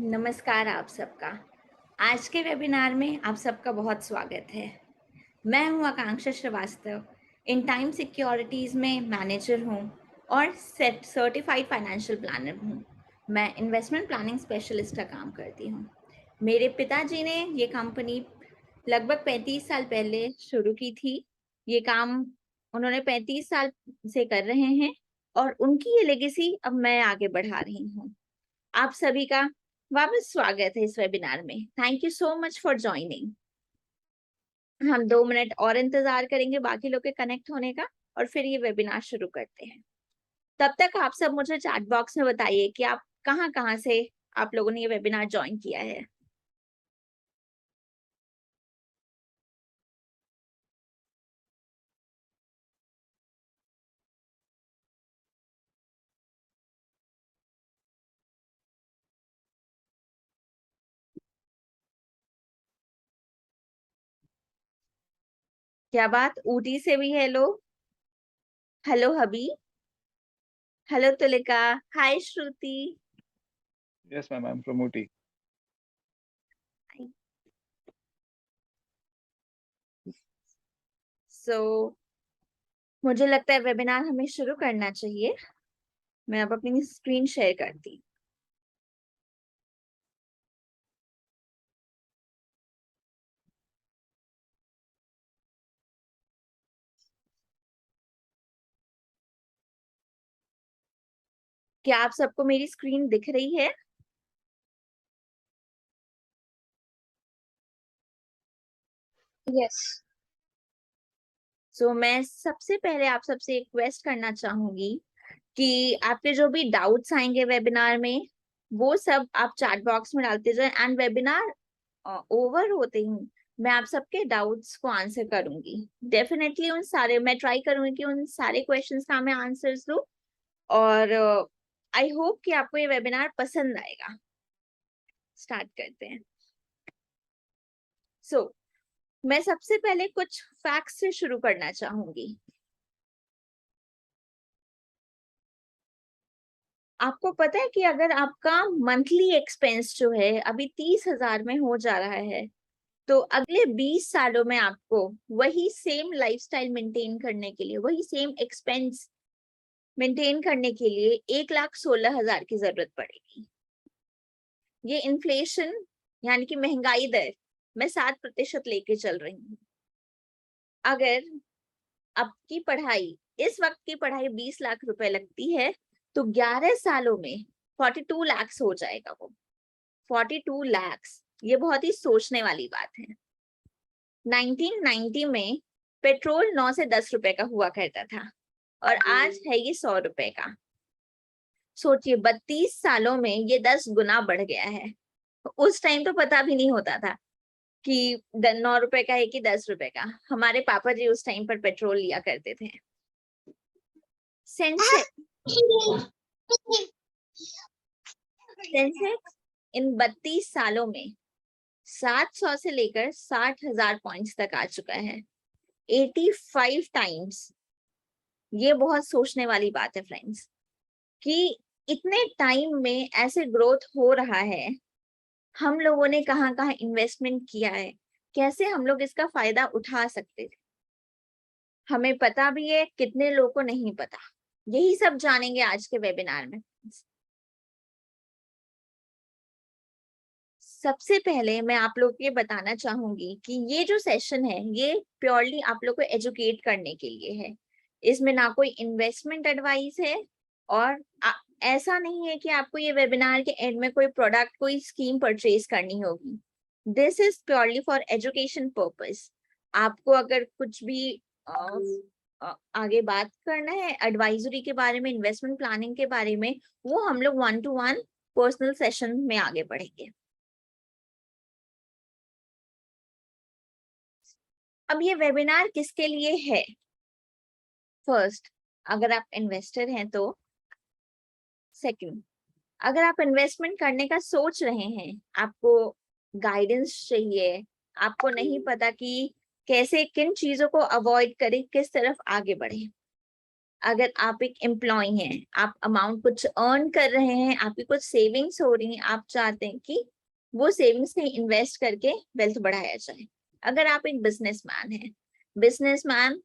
नमस्कार आप सबका। आज के वेबिनार में आप सबका बहुत स्वागत है। मैं हूं आकांक्षा श्रीवास्तव, इन टाइम सिक्योरिटीज़ में मैनेजर हूं और सर्टिफाइड फाइनेंशियल प्लानर हूं। मैं इन्वेस्टमेंट प्लानिंग स्पेशलिस्ट का काम करती हूं। मेरे पिताजी ने ये कंपनी लगभग 35 साल पहले शुरू की थी। ये काम उन्होंने 35 साल से कर रहे हैं और उनकी ये लेगेसी अब मैं आगे बढ़ा रही हूँ। आप सभी का वापस स्वागत है इस वेबिनार में। Thank you so much for joining. हम 2 मिनट और इंतजार करेंगे बाकी लोग के कनेक्ट होने का और फिर ये वेबिनार शुरू करते हैं। तब तक आप सब मुझे चैट बॉक्स में बताइए कि आप कहाँ-कहाँ से आप लोगों ने ये वेबिनार ज्वाइन किया है। क्या बात, ऊटी से भी है लोग? Hello hubby, hello Tulika, hi Shruti. Yes, ma'am. I'm from Ooty. सो मुझे लगता है वेबिनार हमें शुरू करना चाहिए। मैं अब अपनी स्क्रीन शेयर करती। क्या आप सबको मेरी स्क्रीन दिख रही है? यस। सो मैं सबसे पहले आप सबसे रिक्वेस्ट करना चाहूंगी कि आपके जो भी डाउट्स आएंगे वेबिनार में वो सब आप चैट बॉक्स में डालते जाए एंड वेबिनार ओवर होते ही मैं आप सबके डाउट्स को आंसर करूंगी। डेफिनेटली उन सारे मैं ट्राई करूंगी कि उन सारे क्वेश्चंस का मैं आंसर्स दूं और आई होप कि आपको ये वेबिनार पसंद आएगा। स्टार्ट करते हैं। सो मैं सबसे पहले कुछ फैक्ट्स से शुरू करना चाहूंगी। आपको पता है कि अगर आपका मंथली एक्सपेंस जो है अभी 30,000 में हो जा रहा है तो अगले 20 सालों में आपको वही सेम लाइफस्टाइल मेंटेन करने के लिए वही सेम एक्सपेंस मेंटेन करने के लिए 1,16,000 की जरूरत पड़ेगी। ये इन्फ्लेशन यानी कि महंगाई दर मैं 7% लेके चल रही हूँ। अगर आपकी पढ़ाई इस वक्त की पढ़ाई 20 लाख रुपए लगती है तो 11 सालों में 42 लाख हो जाएगा वो। 42 लाख, ये बहुत ही सोचने वाली बात है। 1990 में पेट्रोल 9 से 10 रुपए का हुआ करता था और आज है ये 100 रुपए का। सोचिए 32 सालों में ये 10 गुना बढ़ गया है। उस टाइम तो पता भी नहीं होता था कि 9 रुपए का है कि 10 रुपए का। हमारे पापा जी उस टाइम पर पेट्रोल लिया करते थे। सेंसेक्स इन 32 सालों में 700 से लेकर 60,000 पॉइंट्स तक आ चुका है। 85 टाइम्स। ये बहुत सोचने वाली बात है फ्रेंड्स कि इतने टाइम में ऐसे ग्रोथ हो रहा है। हम लोगों ने कहाँ कहाँ इन्वेस्टमेंट किया है, कैसे हम लोग इसका फायदा उठा सकते थे, हमें पता भी है, कितने लोगों को नहीं पता। यही सब जानेंगे आज के वेबिनार में। सबसे पहले मैं आप लोग को ये बताना चाहूंगी कि ये जो सेशन है ये प्योरली आप लोग को एजुकेट करने के लिए है। इसमें ना कोई इन्वेस्टमेंट एडवाइस है और ऐसा नहीं है कि आपको ये वेबिनार के एंड में कोई प्रोडक्ट कोई स्कीम परचेज करनी होगी। This is purely for education purpose. आपको अगर कुछ भी आगे बात करना है एडवाइजरी के बारे में, इन्वेस्टमेंट प्लानिंग के बारे में, वो हम लोग 1-to-1 पर्सनल सेशन में आगे बढ़ेंगे। अब ये वेबिनार किसके लिए है? फर्स्ट, अगर आप इन्वेस्टर हैं तो। सेकंड, अगर आप इन्वेस्टमेंट करने का सोच रहे हैं, आपको गाइडेंस चाहिए, आपको नहीं पता कि कैसे किन चीजों को अवॉइड करें, किस तरफ आगे बढ़े। अगर आप एक एम्प्लॉय हैं, आप अमाउंट कुछ अर्न कर रहे हैं, आपकी कुछ सेविंग्स हो रही हैं, आप चाहते हैं कि वो सेविंग्स कहीं इन्वेस्ट करके वेल्थ बढ़ाया जाए। अगर आप एक बिजनेसमैन हैं, बिजनेसमैन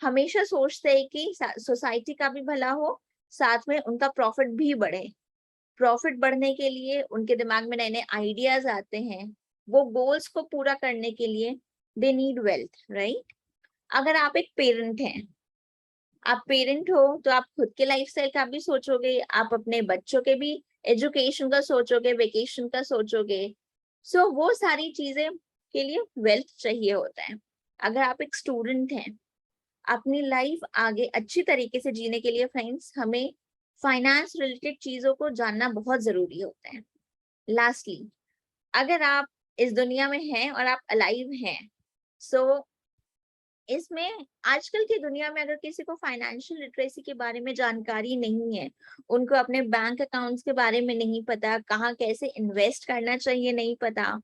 हमेशा सोचते हैं कि सोसाइटी का भी भला हो, साथ में उनका प्रॉफिट भी बढ़े। प्रॉफिट बढ़ने के लिए उनके दिमाग में नए नए आइडियाज आते हैं, वो गोल्स को पूरा करने के लिए दे नीड वेल्थ, राइट। अगर आप एक पेरेंट हैं, आप पेरेंट हो तो आप खुद के लाइफस्टाइल का भी सोचोगे, आप अपने बच्चों के भी एजुकेशन का सोचोगे, वेकेशन का सोचोगे। सो वो सारी चीजें के लिए वेल्थ चाहिए होता है। अगर आप एक स्टूडेंट हैं, अपनी लाइफ आगे अच्छी तरीके से जीने के लिए फ्रेंड्स, हमें फाइनेंस रिलेटेड चीजों को जानना बहुत जरूरी होता है। लास्टली, अगर आप इस दुनिया में हैं और आप अलाइव हैं, सो इसमें आजकल की दुनिया में अगर किसी को फाइनेंशियल लिटरेसी के बारे में जानकारी नहीं है, उनको अपने बैंक अकाउंट्स के बारे में नहीं पता, कहाँ कैसे इन्वेस्ट करना चाहिए नहीं पता,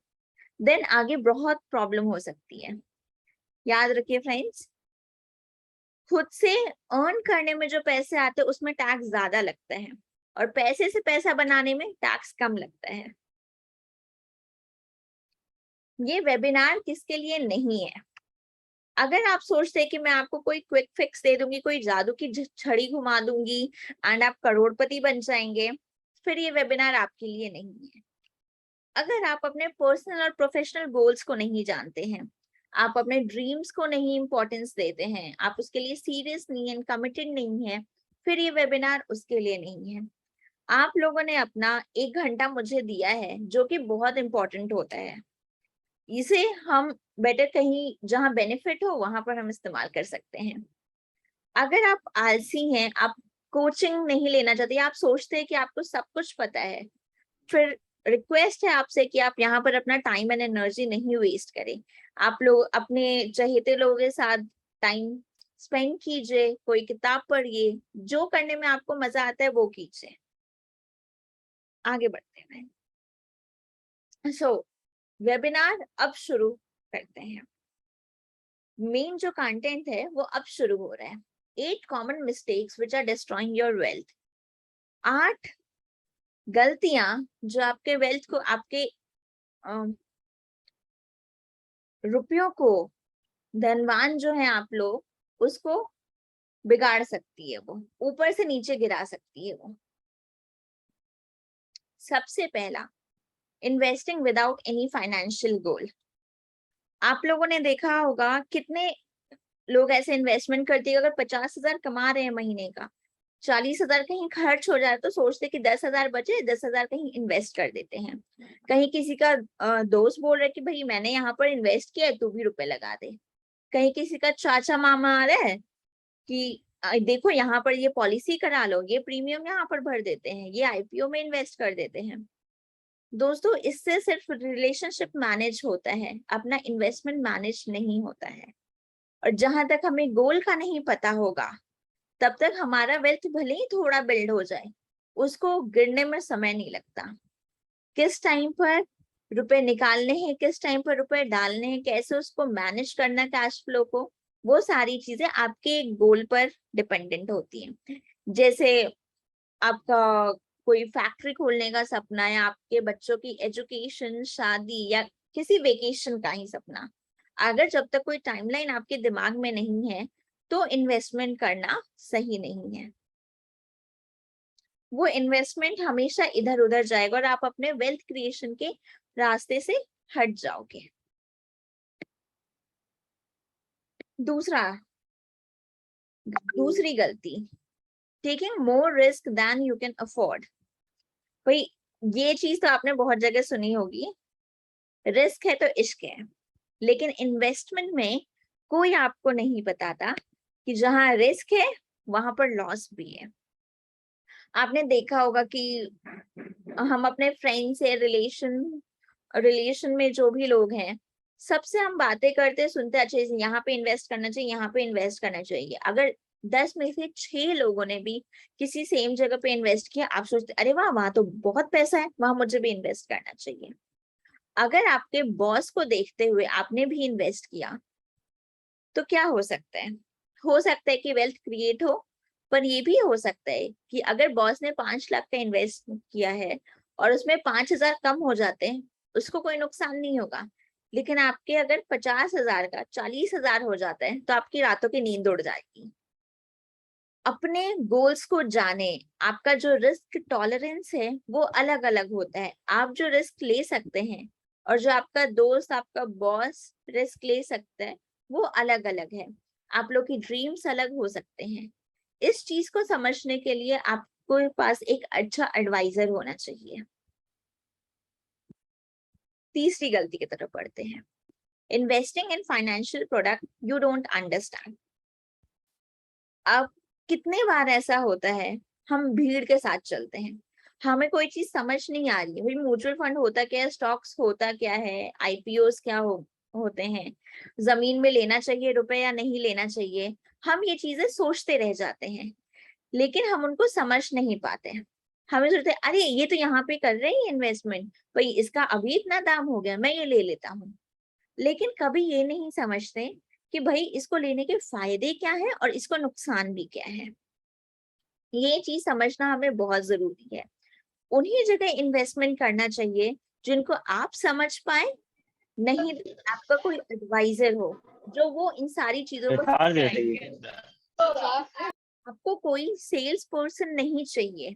देन आगे बहुत प्रॉब्लम हो सकती है। याद रखिए फ्रेंड्स, खुद से अर्न करने में जो पैसे आते हैं उसमें टैक्स ज्यादा लगता है और पैसे से पैसा बनाने में टैक्स कम लगता है। ये वेबिनार किसके लिए नहीं है। अगर आप सोचते हैं कि मैं आपको कोई क्विक फिक्स दे दूंगी, कोई जादू की छड़ी घुमा दूंगी एंड आप करोड़पति बन जाएंगे, फिर ये वेबिनार आपके लिए नहीं है। अगर आप अपने पर्सनल और प्रोफेशनल गोल्स को नहीं जानते हैं, आप अपने ड्रीम्स को नहीं इंपॉर्टेंस देते हैं, आप उसके लिए सीरियस नहीं है, कमिटेड नहीं है, फिर ये वेबिनार उसके लिए नहीं है। आप लोगों ने अपना 1 घंटा मुझे दिया है, जो कि बहुत इंपॉर्टेंट होता है। इसे हम बेटर कहीं जहां बेनिफिट हो वहां पर हम इस्तेमाल कर सकते हैं। अगर आप आलसी हैं, आप कोचिंग नहीं लेना चाहते, आप सोचते हैं कि आपको सब कुछ पता है, फिर रिक्वेस्ट है आपसे कि आप यहाँ पर अपना टाइम एंड एनर्जी नहीं वेस्ट करें। आप लोग अपने चहेते लोगों के साथ टाइम स्पेंड कीजिए, कोई किताब पढ़िए, जो करने में आपको मजा आता है वो कीजिए। आगे बढ़ते हैं। सो वेबिनार अब शुरू करते हैं। मेन जो कंटेंट है वो अब शुरू हो रहा है। 8 common mistakes which are destroying your wealth. 8 गलतियां जो आपके वेल्थ को, आपके रुपयों को, धनवान जो है आप लोग, उसको बिगाड़ सकती है, वो ऊपर से नीचे गिरा सकती है वो। सबसे पहला, investing without any financial goal. आप लोगों ने देखा होगा कितने लोग ऐसे इन्वेस्टमेंट करते हैं, अगर 50,000 कमा रहे हैं महीने का, 40,000 कहीं खर्च हो जाए तो सोचते कि 10,000 बचे, 10,000 कहीं इन्वेस्ट कर देते हैं। कहीं किसी का दोस्त बोल रहे कि भाई मैंने यहाँ पर इन्वेस्ट किया है, तू भी रुपए लगा दे। कहीं किसी का चाचा मामा आ रहा है कि देखो यहाँ पर ये पॉलिसी करा लो, ये प्रीमियम यहाँ पर भर देते हैं, ये आईपीओ में इन्वेस्ट कर देते हैं। दोस्तों, इससे सिर्फ रिलेशनशिप मैनेज होता है, अपना इन्वेस्टमेंट मैनेज नहीं होता है। और जहां तक हमें गोल का नहीं पता होगा, तब तक हमारा वेल्थ भले ही थोड़ा बिल्ड हो जाए, उसको गिरने में समय नहीं लगता। किस टाइम पर रुपए निकालने हैं, किस टाइम पर रुपए डालने हैं, कैसे उसको मैनेज करना कैश फ्लो को, वो सारी चीजें आपके गोल पर डिपेंडेंट होती हैं। जैसे आपका कोई फैक्ट्री खोलने का सपना, या आपके बच्चों की एजुकेशन, शादी, या किसी वेकेशन का ही सपना, अगर जब तक कोई टाइमलाइन आपके दिमाग में नहीं है तो इन्वेस्टमेंट करना सही नहीं है। वो इन्वेस्टमेंट हमेशा इधर उधर जाएगा और आप अपने वेल्थ क्रिएशन के रास्ते से हट जाओगे। दूसरी गलती, taking more risk than you can afford. भाई, ये चीज तो आपने बहुत जगह सुनी होगी, रिस्क है तो इश्क है। लेकिन इन्वेस्टमेंट में कोई आपको नहीं बताता कि जहां रिस्क है वहां पर लॉस भी है। आपने देखा होगा कि हम अपने फ्रेंड्स से, रिलेशन में जो भी लोग हैं, सबसे हम बातें करते सुनते, अच्छा यहाँ पे इन्वेस्ट करना चाहिए, यहाँ पे इन्वेस्ट करना चाहिए। अगर 10 में से 6 लोगों ने भी किसी सेम जगह पे इन्वेस्ट किया, आप सोचते अरे वाह, वहां तो बहुत पैसा है, वहां मुझे भी इन्वेस्ट करना चाहिए। अगर आपके बॉस को देखते हुए आपने भी इन्वेस्ट किया तो क्या हो सकता है कि वेल्थ क्रिएट हो, पर ये भी हो सकता है कि अगर बॉस ने 5 लाख का इन्वेस्ट किया है और उसमें 5,000 कम हो जाते हैं, उसको कोई नुकसान नहीं होगा। लेकिन आपके अगर 50,000 का 40,000 हो जाता है तो आपकी रातों की नींद उड़ जाएगी। अपने गोल्स को जाने, आपका जो रिस्क टॉलरेंस है वो अलग अलग होता है। आप जो रिस्क ले सकते हैं और जो आपका दोस्त, आपका बॉस रिस्क ले सकता है वो अलग अलग है। आप लोग की ड्रीम्स अलग हो सकते हैं। इस चीज को समझने के लिए आपको पास एक अच्छा एडवाइजर होना चाहिए। तीसरी गलती की तरफ बढ़ते हैं, investing in financial product you don't understand. अब कितने बार ऐसा होता है, हम भीड़ के साथ चलते हैं, हमें कोई चीज समझ नहीं आ रही है, भाई म्यूचुअल फंड होता क्या है, स्टॉक्स होता क्या है, आईपीओस क्या होते हैं, जमीन में लेना चाहिए रुपए या नहीं लेना चाहिए, हम ये चीजें सोचते रह जाते हैं, लेकिन हम उनको समझ नहीं पाते हैं। हमें सोचते हैं अरे ये तो यहाँ पे कर रहे हैं इन्वेस्टमेंट, भाई इसका अभी इतना दाम हो गया, मैं ये ले लेता हूँ। लेकिन कभी ये नहीं समझते कि भाई इसको लेने के फायदे क्या है और इसको नुकसान भी क्या है। ये चीज समझना हमें बहुत जरूरी है। उन्हीं जगह इन्वेस्टमेंट करना चाहिए जिनको आप समझ पाए, नहीं तो आपका कोई एडवाइजर हो जो वो इन सारी चीजों को आपको कोई सेल्स पर्सन नहीं चाहिए।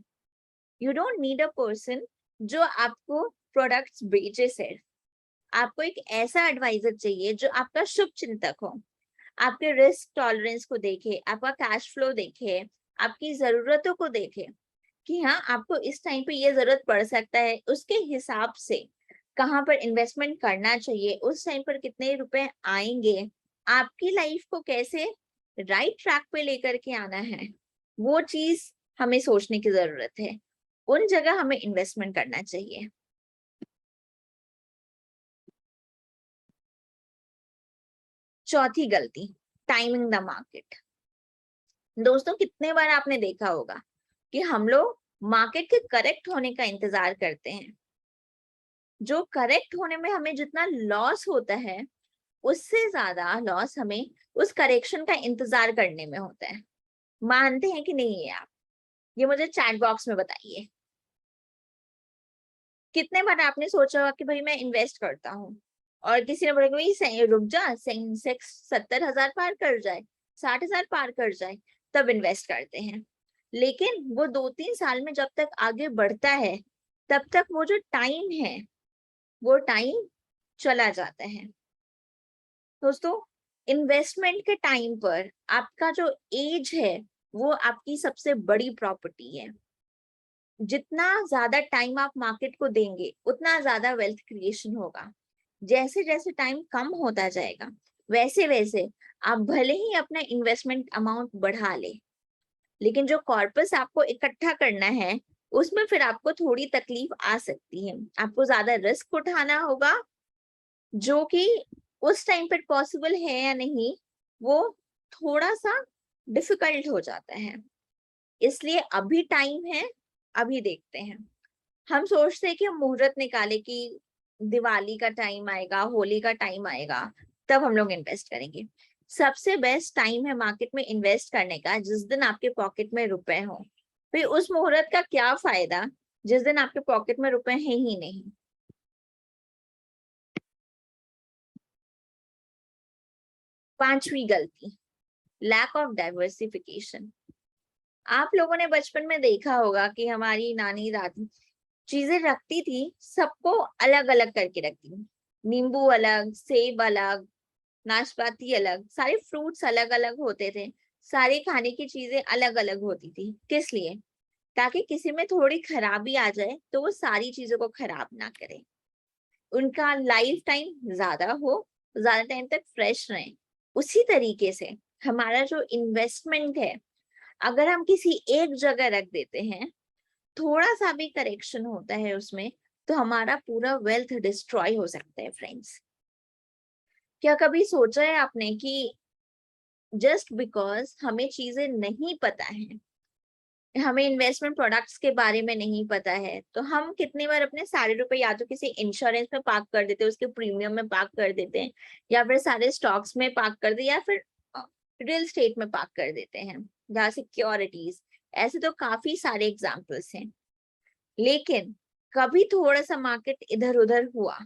You don't need a person जो आपको प्रोडक्ट्स बेचे सिर्फ। आपको एक ऐसा एडवाइजर चाहिए जो आपका शुभ चिंतक हो, आपके रिस्क टॉलरेंस को देखे, आपका कैश फ्लो देखे, आपकी जरूरतों को देखे कि हाँ आपको इस टाइम पे ये जरूरत पड़ सकता है, उसके हिसाब से कहाँ पर इन्वेस्टमेंट करना चाहिए, उस टाइम पर कितने रुपए आएंगे, आपकी लाइफ को कैसे राइट ट्रैक पे लेकर के आना है, वो चीज हमें सोचने की जरूरत है। उन जगह हमें इन्वेस्टमेंट करना चाहिए। चौथी गलती, टाइमिंग द मार्केट। दोस्तों कितने बार आपने देखा होगा कि हम लोग मार्केट के करेक्ट होने का इंतजार करते हैं, जो करेक्ट होने में हमें जितना लॉस होता है उससे ज्यादा लॉस हमें उस करेक्शन का इंतजार करने में होता है। मानते हैं कि नहीं है आप? ये मुझे चैट बॉक्स में बताइए। कितने बार आपने सोचा होगा कि भाई मैं इन्वेस्ट करता हूँ और किसी ने बोला कि भाई रुक जा, सेंसेक्स 70,000 पार कर जाए, 60,000 पार कर जाए, तब इन्वेस्ट करते हैं। लेकिन वो 2-3 साल में जब तक आगे बढ़ता है तब तक वो जो टाइम है वो टाइम चला जाता है। दोस्तों इन्वेस्टमेंट के टाइम पर आपका जो एज है वो आपकी सबसे बड़ी प्रॉपर्टी है। जितना ज्यादा टाइम आप मार्केट को देंगे उतना ज्यादा वेल्थ क्रिएशन होगा। जैसे जैसे टाइम कम होता जाएगा वैसे वैसे आप भले ही अपना इन्वेस्टमेंट अमाउंट बढ़ा ले, लेकिन जो कॉर्पस आपको इकट्ठा करना है उसमें फिर आपको थोड़ी तकलीफ आ सकती है। आपको ज्यादा रिस्क उठाना होगा जो कि उस टाइम पर पॉसिबल है या नहीं वो थोड़ा सा डिफिकल्ट हो जाता है। इसलिए अभी टाइम है, अभी देखते हैं। हम सोचते हैं कि हम मुहूर्त निकाले कि दिवाली का टाइम आएगा, होली का टाइम आएगा, तब हम लोग इन्वेस्ट करेंगे। सबसे बेस्ट टाइम है मार्केट में इन्वेस्ट करने का जिस दिन आपके पॉकेट में रुपए हो। फिर उस मुहूर्त का क्या फायदा जिस दिन आपके पॉकेट में रुपए हैं ही नहीं। पांचवी गलती, लैक ऑफ डाइवर्सिफिकेशन। आप लोगों ने बचपन में देखा होगा कि हमारी नानी दादी चीजें रखती थी, सबको अलग अलग करके रखती थी। नींबू अलग, सेब अलग, नाशपाती अलग, सारे फ्रूट्स अलग अलग होते थे, सारे खाने की चीजें अलग अलग होती थी। किस लिए? ताकि किसी में थोड़ी खराबी आ जाए तो वो सारी चीजों को खराब ना करे, उनका लाइफ टाइम ज्यादा हो, ज्यादा टाइम तक फ्रेश रहे। उसी तरीके से हमारा जो इन्वेस्टमेंट है अगर हम किसी एक जगह रख देते हैं, थोड़ा सा भी करेक्शन होता है उसमें तो हमारा पूरा वेल्थ डिस्ट्रॉय हो सकता है। फ्रेंड्स क्या कभी सोचा है आपने कि जस्ट बिकॉज हमें चीजें नहीं पता है, हमें इन्वेस्टमेंट प्रोडक्ट्स के बारे में नहीं पता है, तो हम कितनी बार अपने सारे रुपए या तो किसी इंश्योरेंस में पार्क कर देते हैं, उसके प्रीमियम में पार्क कर देते हैं, या फिर सारे स्टॉक्स में पार्क कर देते, या फिर रियल स्टेट में पार्क कर देते हैं, जहाँ सिक्योरिटीज, ऐसे तो काफी सारे एग्जाम्पल्स हैं। लेकिन कभी थोड़ा सा मार्केट इधर उधर हुआ,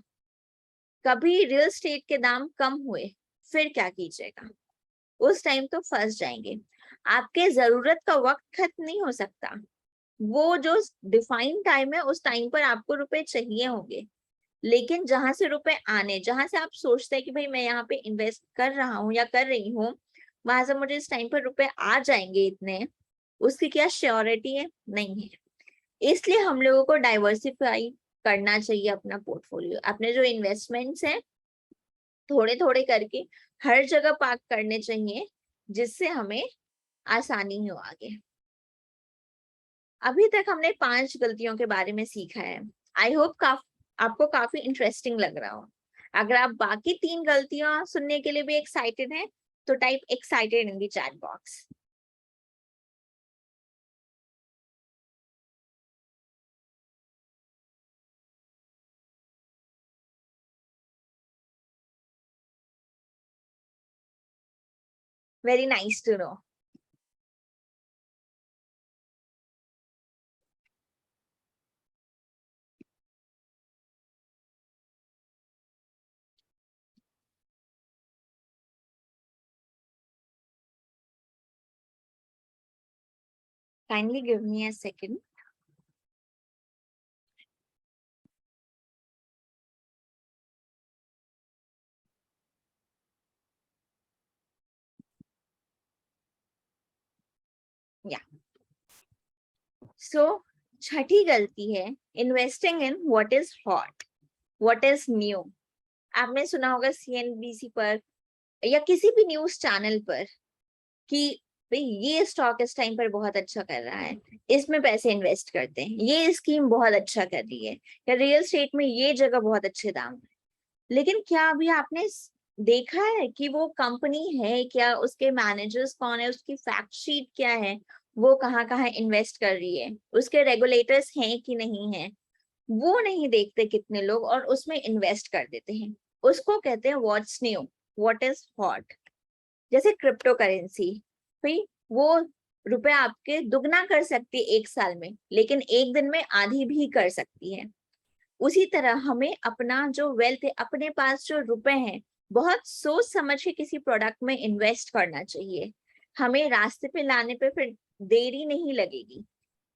कभी रियल स्टेट के दाम कम हुए, फिर क्या कीजिएगा? उस टाइम तो फंस जाएंगे। आपके जरूरत का वक्त खत्म नहीं हो सकता। वो जो डिफाइंड टाइम है, उस टाइम पर आपको रुपए चाहिए होंगे, लेकिन जहां से रुपए आने, जहां से आप सोचते हैं कि भाई मैं यहाँ पे इन्वेस्ट कर रहा हूँ या कर रही हूँ, वहां से मुझे इस टाइम पर रुपए आ जाएंगे इतने, उसकी क्या श्योरिटी है? नहीं है। इसलिए हम लोगों को डाइवर्सिफाई करना चाहिए अपना पोर्टफोलियो। अपने जो इन्वेस्टमेंट्स हैं थोड़े थोड़े करके हर जगह पार्क करने चाहिए, जिससे हमें आसानी हो आगे। अभी तक हमने 5 गलतियों के बारे में सीखा है। आई होप आपको काफी इंटरेस्टिंग लग रहा हो। अगर आप बाकी 3 गलतियां सुनने के लिए भी एक्साइटेड हैं, तो type excited in the chat box. Very nice to know. Kindly give me a second. Yeah. So, छठी गलती है investing in what is hot, what is new. आपने सुना होगा CNBC पर या किसी भी न्यूज चैनल पर कि भाई ये स्टॉक इस टाइम पर बहुत अच्छा कर रहा है, इसमें पैसे इन्वेस्ट करते हैं, ये स्कीम बहुत अच्छा कर रही है, या रियल स्टेट में ये जगह बहुत अच्छे दाम है। लेकिन क्या अभी आपने देखा है कि वो कंपनी है क्या, उसके मैनेजर्स कौन है, उसकी फैक्ट शीट क्या है, वो कहाँ कहाँ इन्वेस्ट कर रही है, उसके रेगुलेटर्स हैं कि नहीं है? वो नहीं देखते कितने लोग, और उसमें इन्वेस्ट कर देते हैं। उसको कहते हैं what's new, what is hot. जैसे क्रिप्टो करेंसी, भाई वो रुपए आपके दुगना कर सकती है 1 साल में, लेकिन एक दिन में आधी भी कर सकती है। उसी तरह हमें अपना जो वेल्थ है, अपने पास जो रुपए हैं, बहुत सोच समझ के किसी प्रोडक्ट में इन्वेस्ट करना चाहिए। हमें रास्ते पे लाने पे फिर देरी नहीं लगेगी।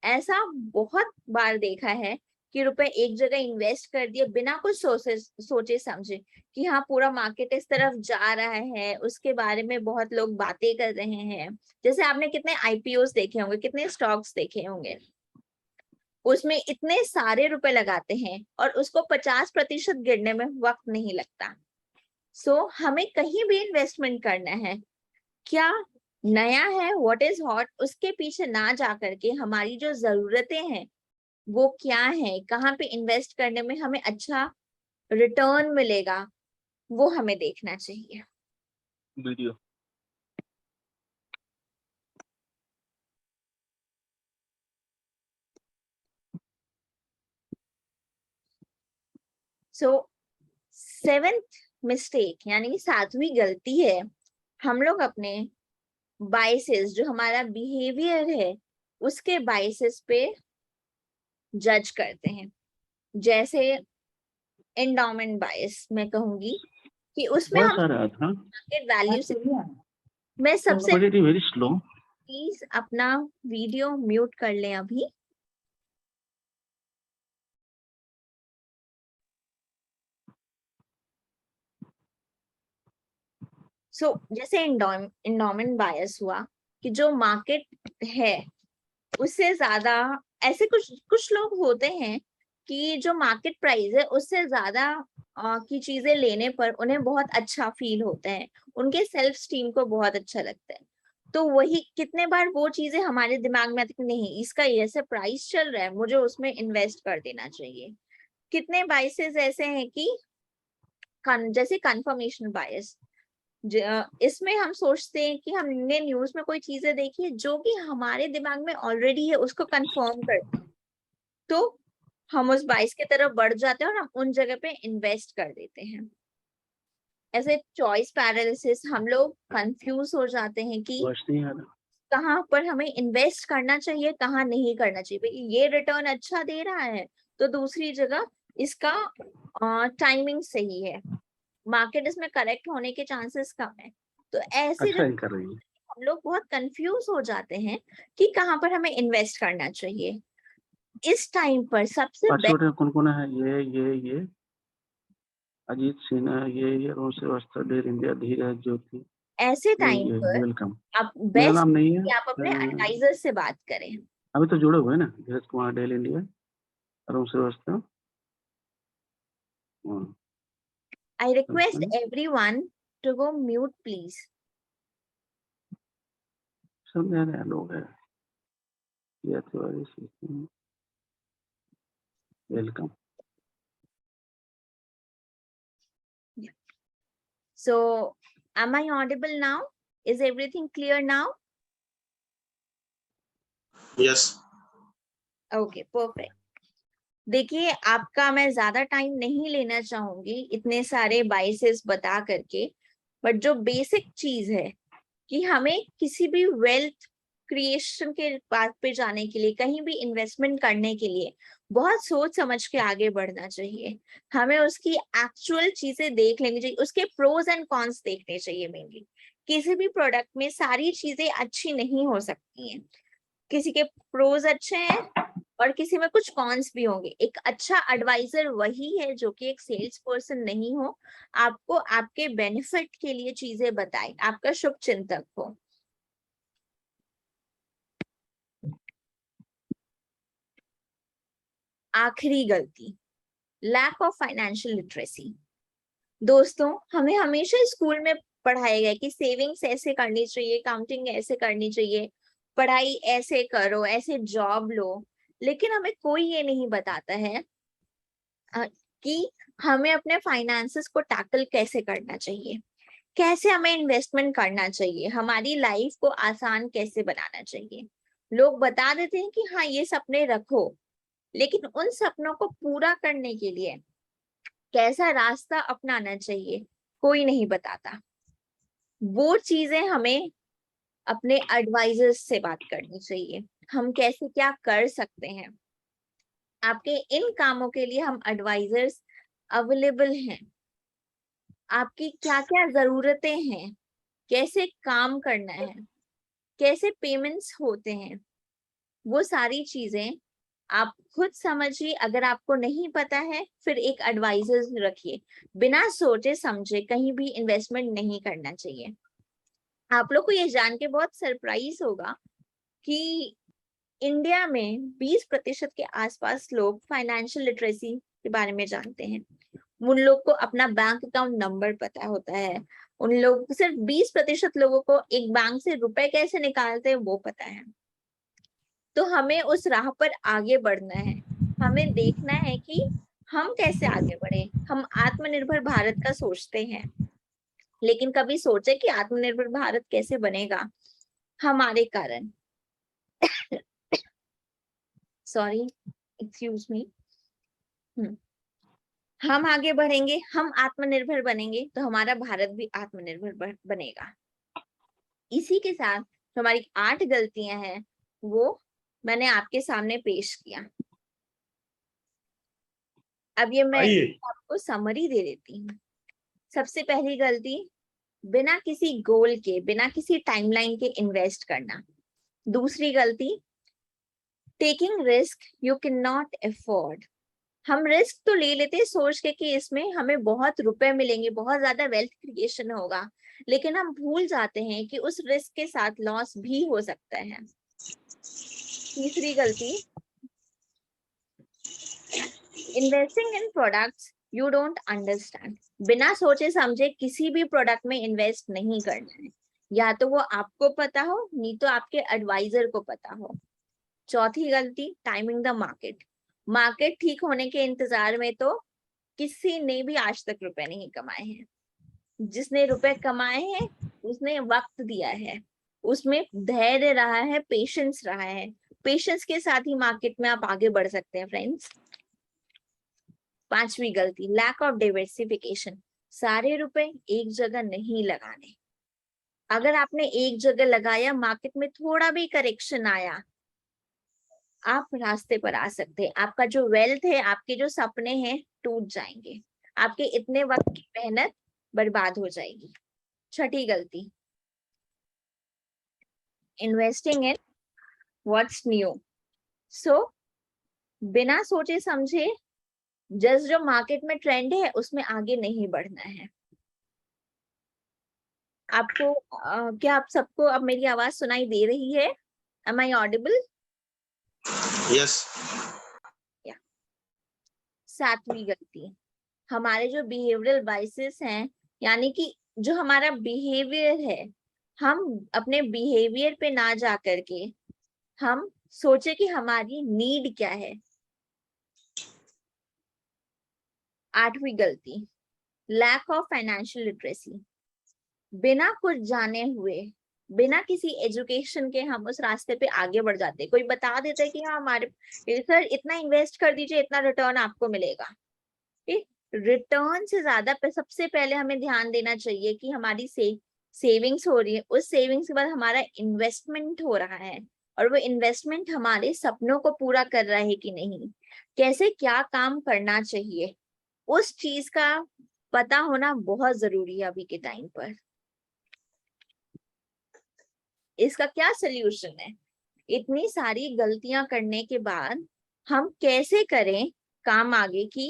ऐसा बहुत बार देखा है कि रुपए एक जगह इन्वेस्ट कर दिए बिना कुछ सोचे समझे कि हाँ पूरा मार्केट इस तरफ जा रहा है, उसके बारे में बहुत लोग बातें कर रहे हैं। जैसे आपने कितने IPOs देखे होंगे, कितने स्टॉक्स देखे होंगे, उसमें इतने सारे रुपए लगाते हैं और उसको 50% गिरने में वक्त नहीं लगता। सो हमें कहीं भी इन्वेस्टमेंट करना है, क्या नया है, व्हाट इज हॉट, उसके पीछे ना जा करके हमारी जो जरूरतें हैं वो क्या है, कहाँ पे इन्वेस्ट करने में हमें अच्छा रिटर्न मिलेगा, वो हमें देखना चाहिए। वीडियो। सो 7th मिस्टेक यानी 7वीं गलती है, हम लोग अपने बाइसेस, जो हमारा बिहेवियर है, उसके बाइसेस पे जज करते हैं। जैसे एंडोमेंट बायस मैं कहूंगी कि उसमें हम आ रहा था मार्केट वैल्यू से, मैं सबसे वेरी स्लो। प्लीज अपना वीडियो म्यूट कर लें अभी। जैसे एंडोमेंट बायस हुआ कि जो मार्केट है उससे ज्यादा, ऐसे कुछ कुछ लोग होते हैं कि जो मार्केट प्राइस है उससे ज्यादा की चीजें लेने पर उन्हें बहुत अच्छा फील होता है, उनके सेल्फ स्टीम को बहुत अच्छा लगता है। तो वही कितने बार वो चीजें हमारे दिमाग में आती है, नहीं इसका ऐसे प्राइस चल रहा है, मुझे उसमें इन्वेस्ट कर देना चाहिए। कितने बायसेस ऐसे हैं कि जैसे कंफर्मेशन बायस, इसमें हम सोचते हैं कि हमने न्यूज में कोई चीजें देखी है जो कि हमारे दिमाग में ऑलरेडी है, उसको कंफर्म करते हैं, तो हम उस बाइस की तरफ बढ़ जाते हैं और हम उन जगह पे इन्वेस्ट कर देते हैं। ऐसे चॉइस पैरालिसिस, हम लोग कंफ्यूज हो जाते हैं कि कहाँ पर हमें इन्वेस्ट करना चाहिए, कहाँ नहीं करना चाहिए। भाई ये रिटर्न अच्छा दे रहा है तो दूसरी जगह इसका टाइमिंग सही है, मार्केट इसमें करेक्ट होने के चांसेस कम है। तो ऐसे अच्छा जब ही कर रही है। हम लोग बहुत कंफ्यूज हो जाते हैं कि कहाँ पर हमें इन्वेस्ट करना चाहिए। इस टाइम पर सबसे बेस्ट छोटे कौन कौन है? ये अजीत सिन्हा, ये रोहन श्रीवास्तव, डेयर इंडिया, धीरज, ज्योति, ऐसे टाइम ये पर वेलकम। आप मेरा बेस्ट नाम नहीं है। कि आप अपने एडवाइजर से बात करें। अभी तो जुड़े हुए हैं ना, Dheeraj Kumar, Dare India, Rohan Shrivastava. I request everyone to go mute, please. सब नया नया लोग हैं। Welcome. So, am I audible now? Is everything clear now? Yes. Okay, perfect. देखिए, आपका मैं ज्यादा टाइम नहीं लेना चाहूंगी इतने सारे बाइसेस बता करके, बट जो बेसिक चीज है कि हमें किसी भी वेल्थ क्रिएशन के बात पे जाने के लिए, कहीं भी इन्वेस्टमेंट करने के लिए बहुत सोच समझ के आगे बढ़ना चाहिए। हमें उसकी एक्चुअल चीजें देख लेनी चाहिए, उसके प्रोज एंड कॉन्स देखने चाहिए। मेनली किसी भी प्रोडक्ट में सारी चीजें अच्छी नहीं हो सकती हैं, किसी के प्रोज अच्छे हैं और किसी में कुछ कॉन्स भी होंगे। एक अच्छा एडवाइजर वही है जो कि एक सेल्स पर्सन नहीं हो, आपको आपके बेनिफिट के लिए चीजें बताए, आपका शुभ चिंतक हो। आखिरी गलती, लैक ऑफ फाइनेंशियल लिटरेसी। दोस्तों, हमें हमेशा स्कूल में पढ़ाया गया कि सेविंग्स ऐसे करनी चाहिए, काउंटिंग ऐसे करनी चाहिए, पढ़ाई ऐसे करो, ऐसे जॉब लो, लेकिन हमें कोई ये नहीं बताता है कि हमें अपने फाइनेंसेस को टैकल कैसे करना चाहिए, कैसे हमें इन्वेस्टमेंट करना चाहिए, हमारी लाइफ को आसान कैसे बनाना चाहिए। लोग बता देते हैं कि हाँ ये सपने रखो, लेकिन उन सपनों को पूरा करने के लिए कैसा रास्ता अपनाना चाहिए कोई नहीं बताता। वो चीजें हमें अपने एडवाइजर्स से बात करनी चाहिए, हम कैसे क्या कर सकते हैं। आपके इन कामों के लिए हम एडवाइजर्स अवेलेबल हैं। आपकी क्या क्या जरूरतें हैं, कैसे काम करना है, कैसे पेमेंट्स होते हैं, वो सारी चीजें आप खुद समझिए। अगर आपको नहीं पता है फिर एक एडवाइजर रखिए। बिना सोचे समझे कहीं भी इन्वेस्टमेंट नहीं करना चाहिए। आप लोग को ये जान के बहुत सरप्राइज होगा कि इंडिया में 20% के आसपास लोग फाइनेंशियल लिटरेसी के बारे में जानते हैं। उन लोग को अपना बैंक अकाउंट नंबर पता होता है, उन लोग सिर्फ 20% लोगों को एक बैंक से रुपए कैसे निकालते हैं वो पता है। तो हमें उस राह पर आगे बढ़ना है, हमें देखना है कि हम कैसे आगे बढ़े। हम आत्मनिर्भर भारत का सोचते हैं, लेकिन कभी सोचे कि आत्मनिर्भर भारत कैसे बनेगा हमारे कारण। Sorry, excuse me. हम आगे बढ़ेंगे, हम आत्मनिर्भर बनेंगे तो हमारा भारत भी आत्मनिर्भर बनेगा। इसी के साथ जो हमारी 8 गलतियां हैं वो मैंने आपके सामने पेश किया। अब ये मैं आपको समरी दे देती हूँ। सबसे पहली गलती, बिना किसी गोल के, बिना किसी टाइमलाइन के इन्वेस्ट करना। दूसरी गलती, taking risk you can not afford. हम रिस्क तो ले लेते हैं सोच के कि इसमें हमें बहुत रुपए मिलेंगे, बहुत ज्यादा वेल्थ क्रिएशन होगा, लेकिन हम भूल जाते हैं कि उस रिस्क के साथ लॉस भी हो सकता है। तीसरी गलती, investing in products you don't understand. बिना सोचे समझे किसी भी प्रोडक्ट में इन्वेस्ट नहीं करना है, या तो वो आपको पता हो नहीं तो आपके एडवाइजर को पता हो। चौथी गलती, टाइमिंग द मार्केट। मार्केट ठीक होने के इंतजार में तो किसी ने भी आज तक रुपए नहीं कमाए हैं। जिसने रुपए कमाए हैं उसने वक्त दिया है, उसमें धैर्य रहा है, पेशेंस रहा है। पेशेंस के साथ ही मार्केट में आप आगे बढ़ सकते हैं फ्रेंड्स। पांचवी गलती, लैक ऑफ डाइवर्सिफिकेशन। सारे रुपए एक जगह नहीं लगाने। अगर आपने एक जगह लगाया, मार्केट में थोड़ा भी करेक्शन आया, आप रास्ते पर आ सकते हैं। आपका जो वेल्थ है, आपके जो सपने हैं, टूट जाएंगे। आपके इतने वक्त की मेहनत बर्बाद हो जाएगी। छठी गलती, इन्वेस्टिंग इन व्हाट्स न्यू। सो बिना सोचे समझे जस्ट जो मार्केट में ट्रेंड है उसमें आगे नहीं बढ़ना है आपको। क्या आप सबको अब मेरी आवाज सुनाई दे रही है? Am I audible? यस। सातवीं गलती, हमारे जो बिहेवियरल बाइसेस हैं, यानी कि जो हमारा बिहेवियर है, हम अपने बिहेवियर पे ना जा करके हम सोचे कि हमारी नीड क्या है। आठवीं गलती, लैक ऑफ फाइनेंशियल लिटरेसी। बिना कुछ जाने हुए, बिना किसी एजुकेशन के हम उस रास्ते पे आगे बढ़ जाते। कोई बता देता है कि हाँ हमारे सर इतना इन्वेस्ट कर दीजिए, इतना रिटर्न आपको मिलेगा। रिटर्न से ज्यादा सबसे पहले हमें ध्यान देना चाहिए कि हमारी सेविंग्स हो रही है, उस सेविंग्स के बाद हमारा इन्वेस्टमेंट हो रहा है, और वो इन्वेस्टमेंट हमारे सपनों को पूरा कर रहा है कि नहीं, कैसे क्या काम करना चाहिए, उस चीज का पता होना बहुत जरूरी है अभी के टाइम पर। इसका क्या सोल्यूशन है? इतनी सारी गलतियां करने के बाद हम कैसे करें काम आगे कि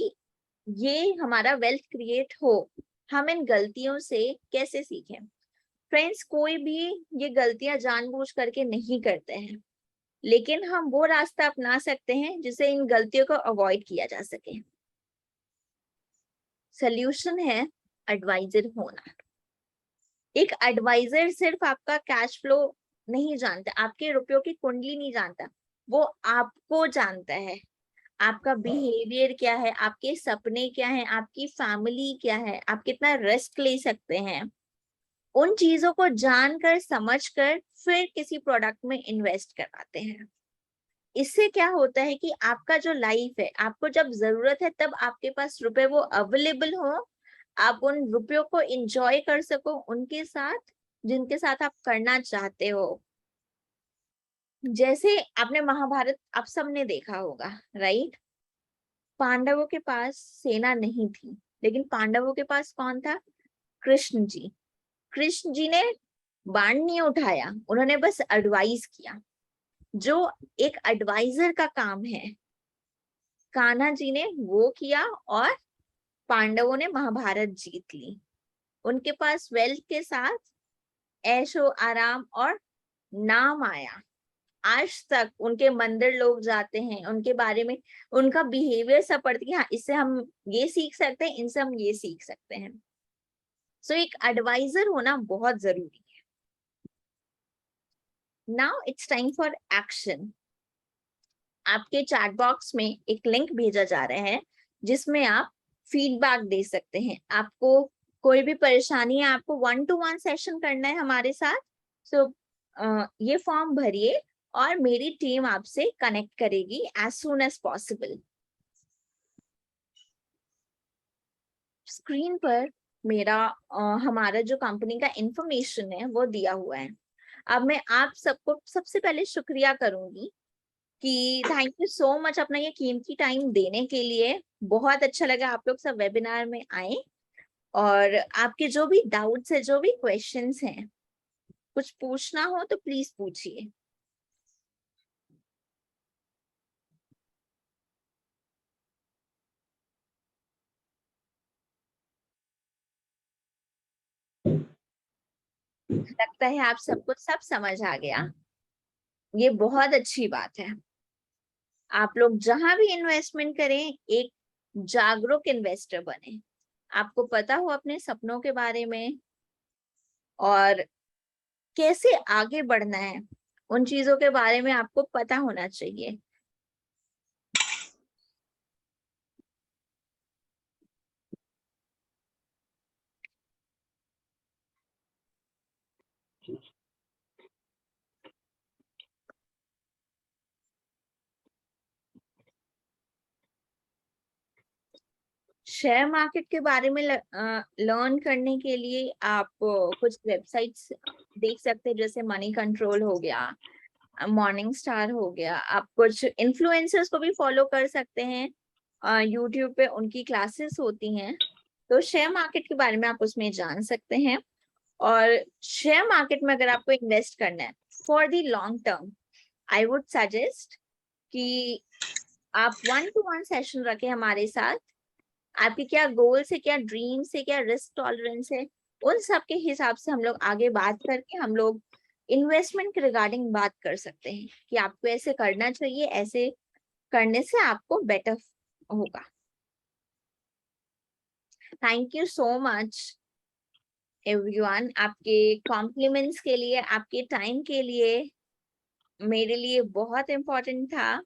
ये हमारा वेल्थ क्रिएट हो? हम इन गलतियों से कैसे सीखें? फ्रेंड्स, कोई भी ये गलतियां जानबूझ करके नहीं करते हैं, लेकिन हम वो रास्ता अपना सकते हैं जिससे इन गलतियों को अवॉइड किया जा सके। सोल्यूशन है एडवाइजर होना। एक एडवाइजर सिर्फ आपका कैश फ्लो नहीं जानता, आपके रुपयों की कुंडली नहीं जानता, वो आपको जानता है। आपका बिहेवियर क्या है, आपके सपने क्या है, आपकी फैमिली क्या है, आप कितना रिस्क ले सकते हैं, उन चीजों को जानकर समझकर फिर किसी प्रोडक्ट में इन्वेस्ट करवाते हैं। इससे क्या होता है कि आपका जो लाइफ है, आपको जब जरूरत है तब आपके पास रुपए वो अवेलेबल हो, आप उन रुपयों को एंजॉय कर सको उनके साथ जिनके साथ आप करना चाहते हो। जैसे आपने महाभारत आप सबने देखा होगा, राइट? पांडवों के पास सेना नहीं थी, लेकिन पांडवों के पास कौन था? कृष्ण जी। कृष्ण जी ने बाण नहीं उठाया, उन्होंने बस एडवाइस किया, जो एक एडवाइजर का काम है। कान्हा जी ने वो किया और पांडवों ने महाभारत जीत ली। उनके पास वेल्थ के साथ ऐशो आराम और नाम आया। आज तक उनके मंदिर लोग जाते हैं, उनके बारे में उनका बिहेवियर सब पढ़ते हैं, हाँ इससे हम ये सीख सकते हैं, इनसे हम ये सीख सकते हैं। सो एक एडवाइजर होना बहुत जरूरी है। Now it's time for action. आपके चैट बॉक्स में एक लिंक भेजा जा रहा है जिसमें आप फीडबैक दे सकते हैं। आपको कोई भी परेशानी है, आपको 1-to-1 सेशन करना है हमारे साथ, सो ये फॉर्म भरिए और मेरी टीम आपसे कनेक्ट करेगी as soon as possible. Screen पर मेरा हमारा जो कंपनी का इंफॉर्मेशन है वो दिया हुआ है। अब मैं आप सबको सबसे पहले शुक्रिया करूंगी कि थैंक यू सो मच अपना ये कीमती टाइम देने के लिए। बहुत अच्छा लगा आप लोग सब वेबिनार में आए, और आपके जो भी डाउट्स है, जो भी क्वेश्चंस हैं, कुछ पूछना हो तो प्लीज पूछिए। लगता है आप सबको सब समझ आ गया, ये बहुत अच्छी बात है। आप लोग जहां भी इन्वेस्टमेंट करें, एक जागरूक इन्वेस्टर बने, आपको पता हो अपने सपनों के बारे में और कैसे आगे बढ़ना है, उन चीजों के बारे में आपको पता होना चाहिए। शेयर मार्केट के बारे में लर्न करने के लिए आप कुछ वेबसाइट्स देख सकते हैं, जैसे मनी कंट्रोल हो गया, मॉर्निंग स्टार हो गया। आप कुछ इन्फ्लुएंसर्स को भी फॉलो कर सकते हैं, यूट्यूब पे उनकी क्लासेस होती हैं, तो शेयर मार्केट के बारे में आप उसमें जान सकते हैं। और शेयर मार्केट में अगर आपको इन्वेस्ट करना है for the long term, I would suggest कि आप 1-to-1 सेशन रखें हमारे साथ। आपके क्या गोल्स है, क्या ड्रीम्स है, क्या रिस्क टॉलरेंस है, उन सब के हिसाब से हम लोग आगे बात करके हम लोग इन्वेस्टमेंट के रिगार्डिंग बात कर सकते हैं कि आपको ऐसे करना चाहिए, ऐसे करने से आपको बेटर होगा। Thank you so much everyone, आपके कॉम्प्लीमेंट्स के लिए, आपके टाइम के लिए, मेरे लिए बहुत इम्पोर्टेंट था।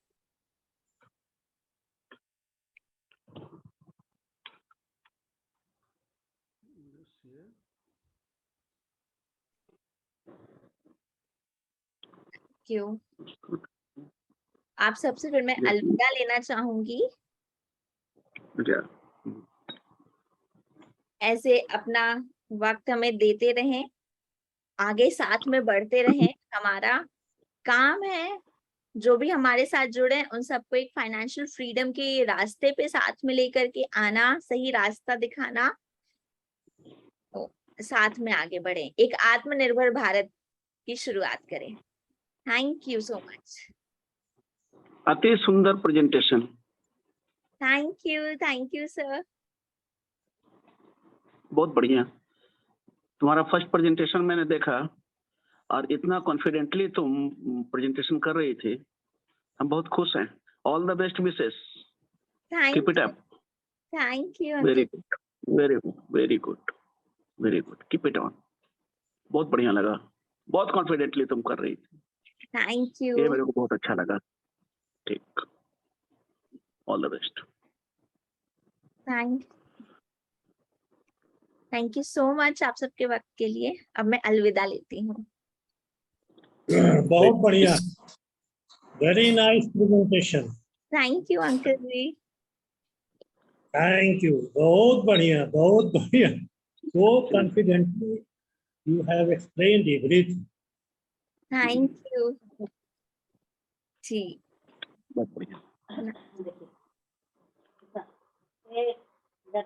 क्यों आप सबसे फिर मैं अलविदा लेना चाहूंगी। Yeah. ऐसे अपना वक्त हमें देते रहें, आगे साथ में बढ़ते रहें। हमारा काम है जो भी हमारे साथ जुड़े हैं उन सबको एक फाइनेंशियल फ्रीडम के रास्ते पे साथ में लेकर के आना, सही रास्ता दिखाना, तो साथ में आगे बढ़े, एक आत्मनिर्भर भारत की शुरुआत करें। Thank you so much. अति सुंदर प्रेजेंटेशन। Thank you sir. बहुत बढ़िया। तुम्हारा फर्स्ट प्रेजेंटेशन मैंने देखा और इतना कॉन्फिडेंटली तुम प्रेजेंटेशन कर रही थी, हम बहुत खुश हैं। All the best wishes, keep it up. Thank you very good, very good, very good, very good, keep it on. बहुत बढ़िया लगा, बहुत कॉन्फिडेंटली तुम कर रही थी, थैंक ये यू। मेरे को बहुत अच्छा लगा। ठीक, all the best. Thank you so much आप सबके वक्त के लिए। अब मैं अलविदा लेती हूँ। बहुत बढ़िया, very nice presentation. Thank you uncle ji. Thank you, बहुत बढ़िया, बहुत बढ़िया। So confidently you have explained everything. Thank you ji. बहुत बढ़िया।